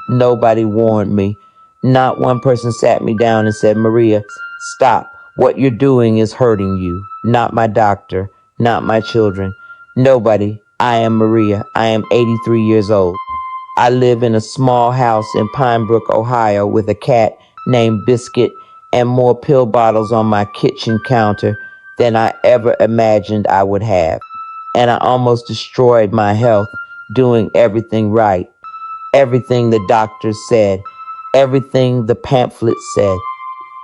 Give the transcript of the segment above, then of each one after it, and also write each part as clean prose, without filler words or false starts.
Nobody warned me. Not one person sat me down and said, Maria, stop. What you're doing is hurting you. Not my doctor, not my children. Nobody. I am Maria. I am 83 years old. I live in a small house in Pine Brook, Ohio, with a cat named Biscuit and more pill bottles on my kitchen counter than I ever imagined I would have. And I almost destroyed my health doing everything right. Everything the doctors said, everything the pamphlet said,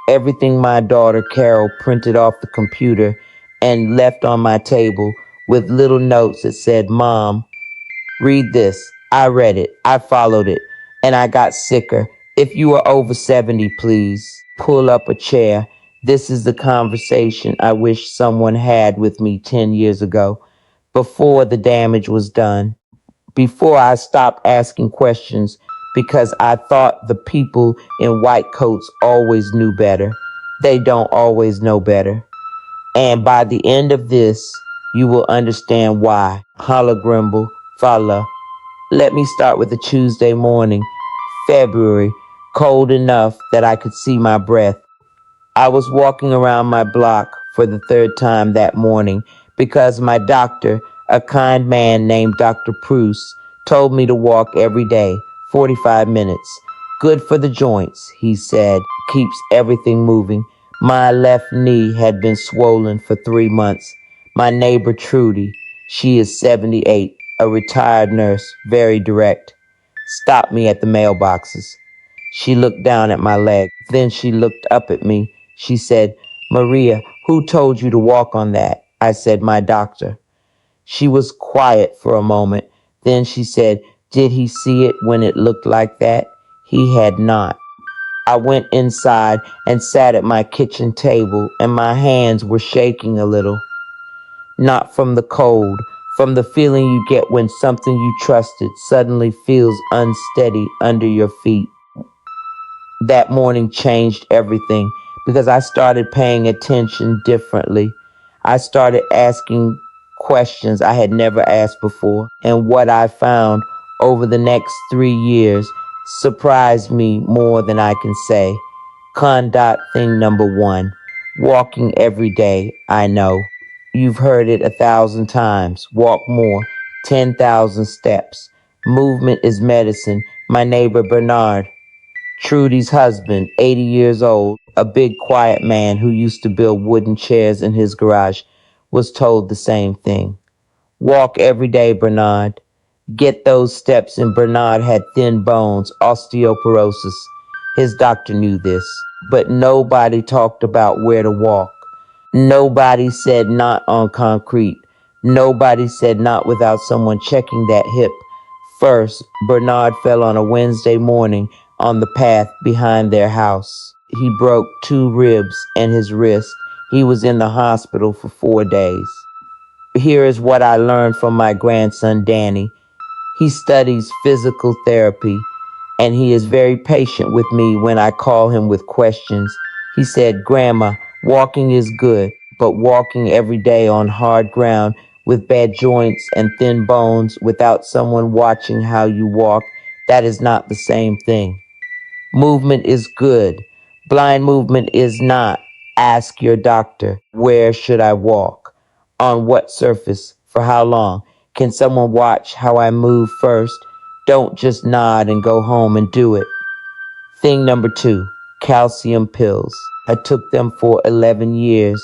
everything my daughter Carol printed off the computer and left on my table with little notes that said, Mom, read this. I read it. I followed it. And I got sicker. If you are over 70, please pull up a chair. This is the conversation I wish someone had with me 10 years ago, before the damage was done, before I stopped asking questions because I thought the people in white coats always knew better. They don't always know better. And by the end of this, you will understand why. Holla Grimble, Fala. Let me start with a Tuesday morning, February, cold enough that I could see my breath. I was walking around my block for the third time that morning because my doctor, a kind man named Dr. Pruce, told me to walk every day, 45 minutes. Good for the joints, he said, keeps everything moving. My left knee had been swollen for 3 months. My neighbor Trudy, she is 78, a retired nurse, very direct, stopped me at the mailboxes. She looked down at my leg. Then she looked up at me. She said, Maria, who told you to walk on that? I said, my doctor. She was quiet for a moment. Then she said, did he see it when it looked like that? He had not. I went inside and sat at my kitchen table, and my hands were shaking a little. Not from the cold, from the feeling you get when something you trusted suddenly feels unsteady under your feet. That morning changed everything because I started paying attention differently. I started asking questions I had never asked before. And what I found over the next 3 years surprised me more than I can say. Conduct thing number one, walking every day. I know. You've heard it 1,000 times. Walk more, 10,000 steps. Movement is medicine. My neighbor Bernard, Trudy's husband, 80 years old, a big quiet man who used to build wooden chairs in his garage, was told the same thing. Walk every day, Bernard. Get those steps, and Bernard had thin bones, osteoporosis. His doctor knew this, but nobody talked about where to walk. Nobody said not on concrete. Nobody said not without someone checking that hip. First, Bernard fell on a Wednesday morning on the path behind their house. He broke 2 ribs and his wrist. He was in the hospital for 4 days. Here is what I learned from my grandson, Danny. He studies physical therapy, and he is very patient with me when I call him with questions. He said, Grandma, walking is good, but walking every day on hard ground with bad joints and thin bones without someone watching how you walk, that is not the same thing. Movement is good. Blind movement is not. Ask your doctor, where should I walk? On what surface? For how long? Can someone watch how I move first? Don't just nod and go home and do it. Thing number 2, calcium pills. I took them for 11 years.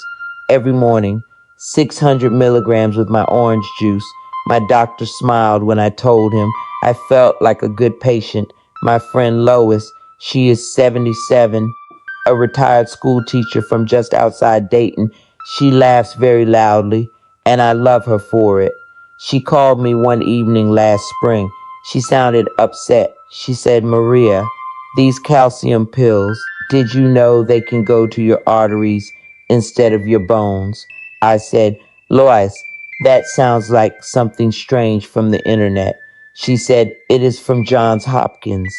Every morning, 600 milligrams with my orange juice. My doctor smiled when I told him. I felt like a good patient. My friend Lois, she is 77, a retired school teacher from just outside Dayton. She laughs very loudly, and I love her for it. She called me one evening last spring. She sounded upset. She said, Maria, these calcium pills, did you know they can go to your arteries instead of your bones? I said, Lois, that sounds like something strange from the internet. She said, it is from Johns Hopkins.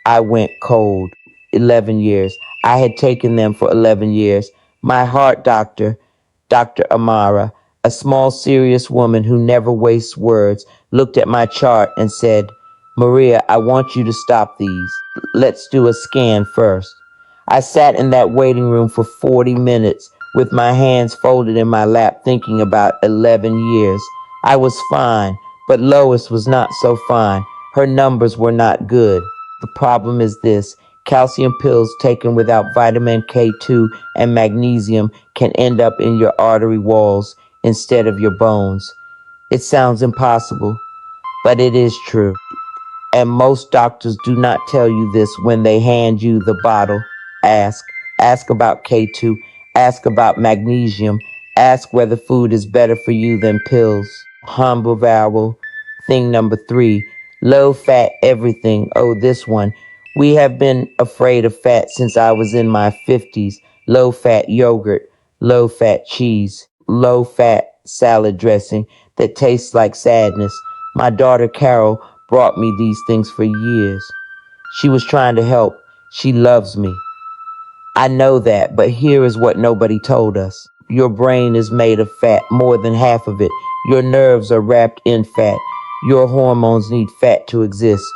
I went cold. 11 years. I had taken them for 11 years. My heart doctor, Dr. Amara, a small, serious woman who never wastes words, looked at my chart and said, Maria, I want you to stop these. Let's do a scan first. I sat in that waiting room for 40 minutes with my hands folded in my lap thinking about 11 years. I was fine, but Lois was not so fine. Her numbers were not good. The problem is this: calcium pills taken without vitamin K2 and magnesium can end up in your artery walls instead of your bones. It sounds impossible, but it is true. And most doctors do not tell you this when they hand you the bottle. Ask. Ask about K2. Ask about magnesium. Ask whether food is better for you than pills. Humble vowel. Thing number 3. Low fat everything. Oh, this one. We have been afraid of fat since I was in my 50s. Low fat yogurt. Low fat cheese. Low fat salad dressing that tastes like sadness. My daughter Carol brought me these things for years. She was trying to help. She loves me. I know that, but here is what nobody told us. Your brain is made of fat, more than half of it. Your nerves are wrapped in fat. Your hormones need fat to exist.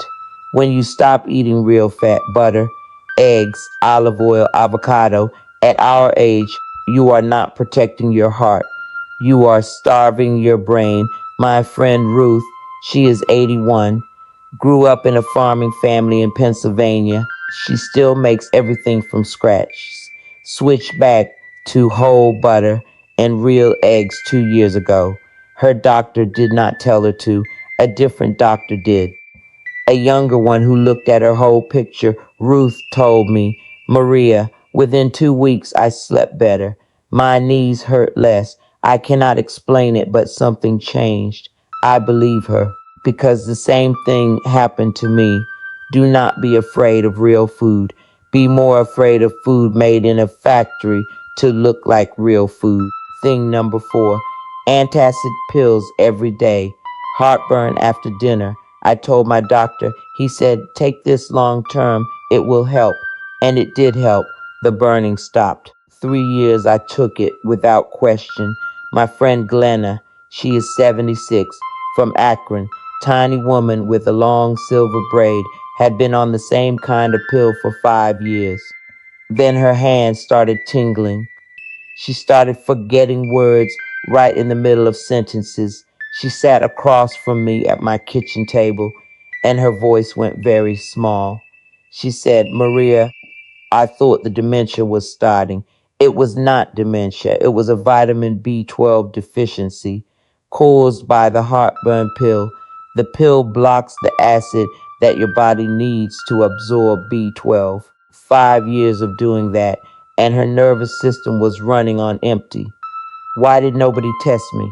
When you stop eating real fat, butter, eggs, olive oil, avocado, at our age, you are not protecting your heart. You are starving your brain. My friend Ruth, she is 81, grew up in a farming family in Pennsylvania. She still makes everything from scratch. Switched back to whole butter and real eggs 2 years ago. Her doctor did not tell her to. A different doctor did. A younger one who looked at her whole picture. Ruth told me, Maria, within 2 weeks I slept better. My knees hurt less. I cannot explain it, but something changed. I believe her because the same thing happened to me. Do not be afraid of real food. Be more afraid of food made in a factory to look like real food. Thing number 4, antacid pills every day. Heartburn after dinner. I told my doctor. He said, take this long term. It will help. And it did help. The burning stopped. 3 years I took it without question. My friend Glenna, she is 76, from Akron, tiny woman with a long silver braid, had been on the same kind of pill for 5 years. Then her hands started tingling. She started forgetting words right in the middle of sentences. She sat across from me at my kitchen table, and her voice went very small. She said, Maria, I thought the dementia was starting. It was not dementia. It was a vitamin B12 deficiency caused by the heartburn pill. The pill blocks the acid that your body needs to absorb B12. 5 years of doing that, and her nervous system was running on empty. Why did nobody test me?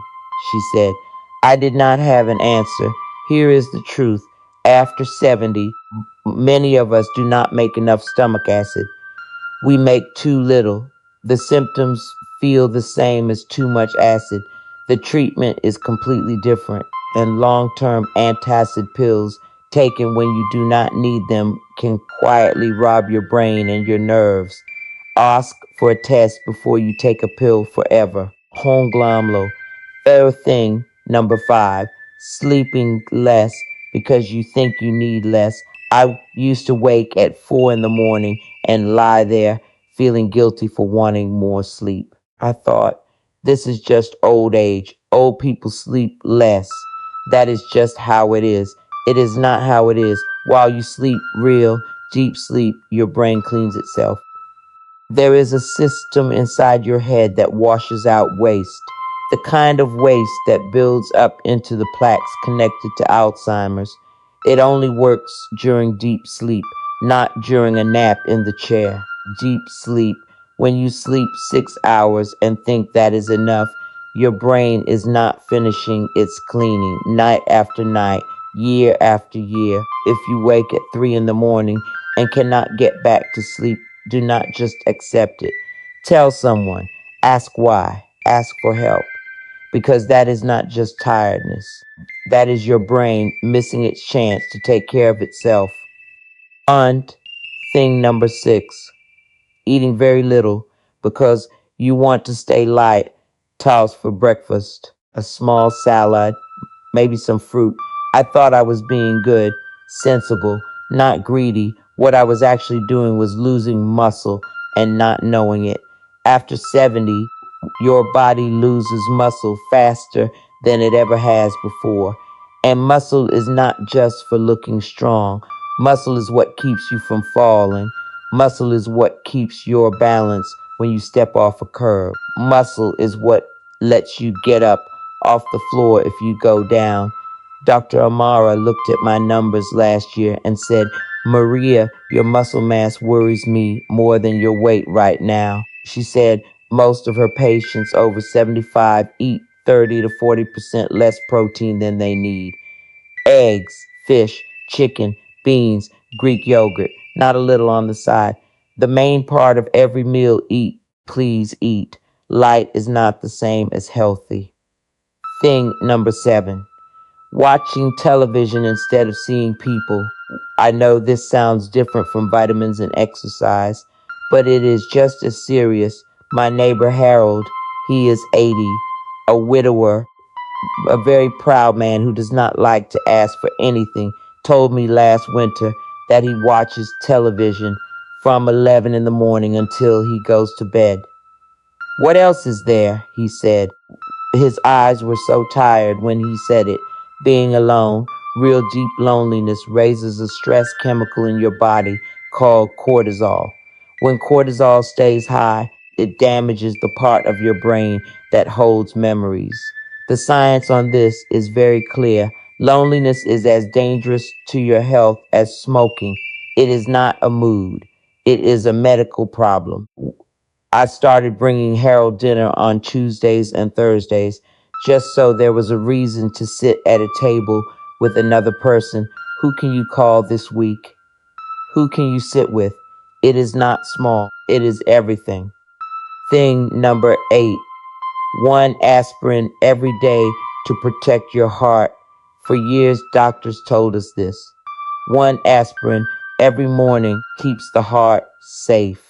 She said. I did not have an answer. Here is the truth. After 70, many of us do not make enough stomach acid. We make too little. The symptoms feel the same as too much acid. The treatment is completely different, and long-term antacid pills taken when you do not need them can quietly rob your brain and your nerves. Ask for a test before you take a pill forever. Honglomlo. Third thing, number 5, sleeping less because you think you need less. I used to wake at 4 in the morning and lie there feeling guilty for wanting more sleep. I thought, this is just old age. Old people sleep less. That is just how it is. It is not how it is. While you sleep real, deep sleep, your brain cleans itself. There is a system inside your head that washes out waste, the kind of waste that builds up into the plaques connected to Alzheimer's. It only works during deep sleep, not during a nap in the chair. Deep sleep. When you sleep 6 hours and think that is enough, your brain is not finishing its cleaning night after night, year after year. If you wake at 3 in the morning and cannot get back to sleep, do not just accept it. Tell someone. Ask why. Ask for help. Because that is not just tiredness. That is your brain missing its chance to take care of itself. And thing number 6, eating very little because you want to stay light. Toss for breakfast, a small salad, maybe some fruit. I thought I was being good. sensible, not greedy. What I was actually doing was losing muscle and not knowing it. After 70, your body loses muscle faster than it ever has before. And muscle is not just for looking strong. Muscle is what keeps you from falling. Muscle is what keeps your balance when you step off a curb. Muscle is what lets you get up off the floor if you go down. Dr. Amara looked at my numbers last year and said, Maria, your muscle mass worries me more than your weight right now. She said most of her patients over 75 eat 30 to 40% less protein than they need. Eggs, fish, chicken, beans, Greek yogurt, not a little on the side. The main part of every meal, eat, please eat. Light is not the same as healthy. Thing number 7. Watching television instead of seeing people. I know this sounds different from vitamins and exercise, but it is just as serious. My neighbor Harold, he is 80, a widower, a very proud man who does not like to ask for anything, told me last winter that he watches television from 11 in the morning until he goes to bed. What else is there? He said. His eyes were so tired when he said it. Being alone, real deep loneliness raises a stress chemical in your body called cortisol. When cortisol stays high, it damages the part of your brain that holds memories. The science on this is very clear. Loneliness is as dangerous to your health as smoking. It is not a mood. It is a medical problem. I started bringing Harold dinner on Tuesdays and Thursdays just so there was a reason to sit at a table with another person. Who can you call this week? Who can you sit with? It is not small. It is everything. Thing number 8. 1 aspirin every day to protect your heart. For years, doctors told us this. 1 aspirin every morning keeps the heart safe.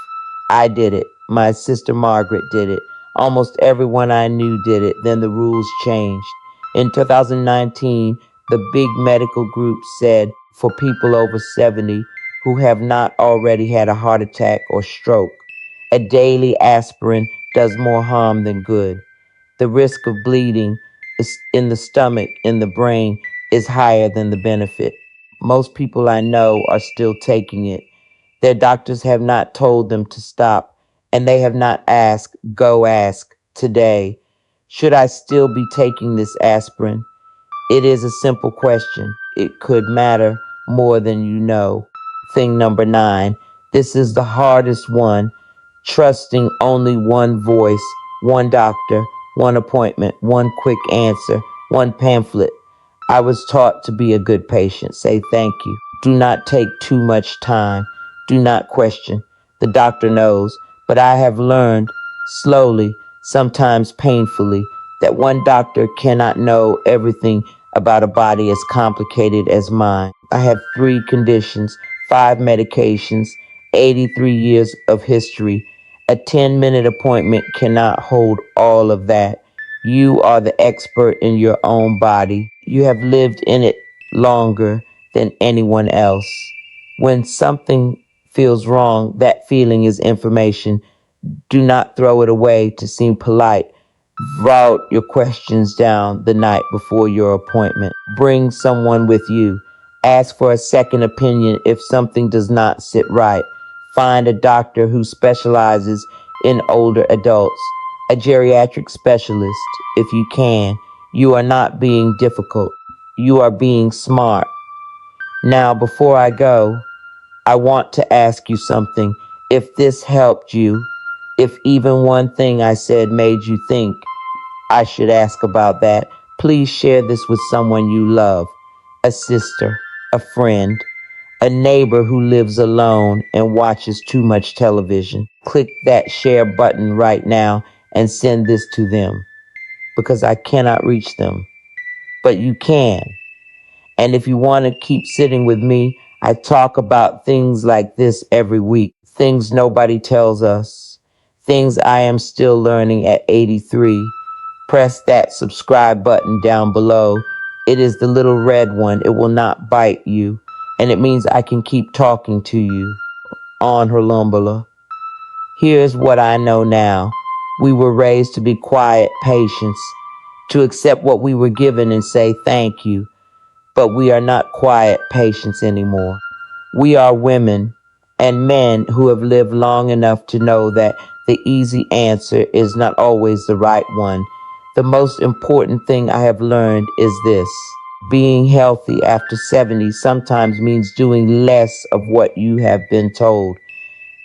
I did it. My sister Margaret did it. Almost everyone I knew did it. Then the rules changed. In 2019, the big medical group said for people over 70 who have not already had a heart attack or stroke, a daily aspirin does more harm than good. The risk of bleeding in the stomach, in the brain, is higher than the benefit. Most people I know are still taking it. Their doctors have not told them to stop, and they have not asked, go ask, today, should I still be taking this aspirin? It is a simple question. It could matter more than you know. Thing number 9. This is the hardest one. Trusting only one voice, one doctor, one appointment, one quick answer, one pamphlet. I was taught to be a good patient. Say thank you. Do not take too much time. Do not question. The doctor knows. But I have learned slowly, sometimes painfully, that one doctor cannot know everything about a body as complicated as mine. I have 3 conditions, 5 medications, 83 years of history. A 10-minute appointment cannot hold all of that. You are the expert in your own body. You have lived in it longer than anyone else. When something feels wrong, that feeling is information. Do not throw it away to seem polite. Write your questions down the night before your appointment. Bring someone with you. Ask for a second opinion if something does not sit right. Find a doctor who specializes in older adults, a geriatric specialist, if you can. You are not being difficult. You are being smart. Now, before I go, I want to ask you something. If this helped you, if even one thing I said made you think I should ask about that, please share this with someone you love, a sister, a friend, a neighbor who lives alone and watches too much television. Click that share button right now and send this to them because I cannot reach them, but you can. And if you want to keep sitting with me, I talk about things like this every week. Things nobody tells us. Things I am still learning at 83. Press that subscribe button down below. It is the little red one. It will not bite you. and it means I can keep talking to you on Herlumbala. Here's what I know now. We were raised to be quiet patients, to accept what we were given and say thank you. But we are not quiet patients anymore. We are women and men who have lived long enough to know that the easy answer is not always the right one. The most important thing I have learned is this. Being healthy after 70 sometimes means doing less of what you have been told,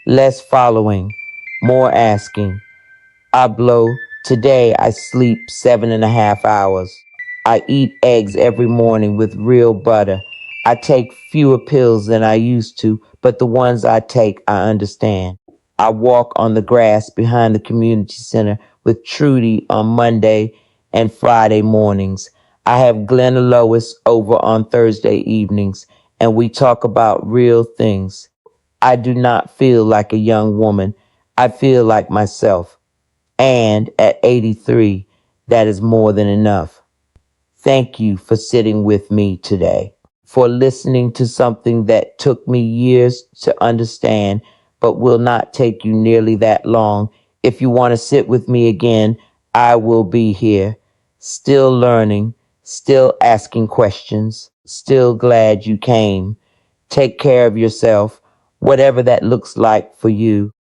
less following, more asking. I blow. Today I sleep 7.5 hours. I eat eggs every morning with real butter. I take fewer pills than I used to, but the ones I take, I understand. I walk on the grass behind the community center with Trudy on Monday and Friday mornings. I have Glenn and Lois over on Thursday evenings, and we talk about real things. I do not feel like a young woman. I feel like myself. And at 83, that is more than enough. Thank you for sitting with me today, for listening to something that took me years to understand, but will not take you nearly that long. If you want to sit with me again, I will be here, still learning, still asking questions, still glad you came. Take care of yourself, whatever that looks like for you.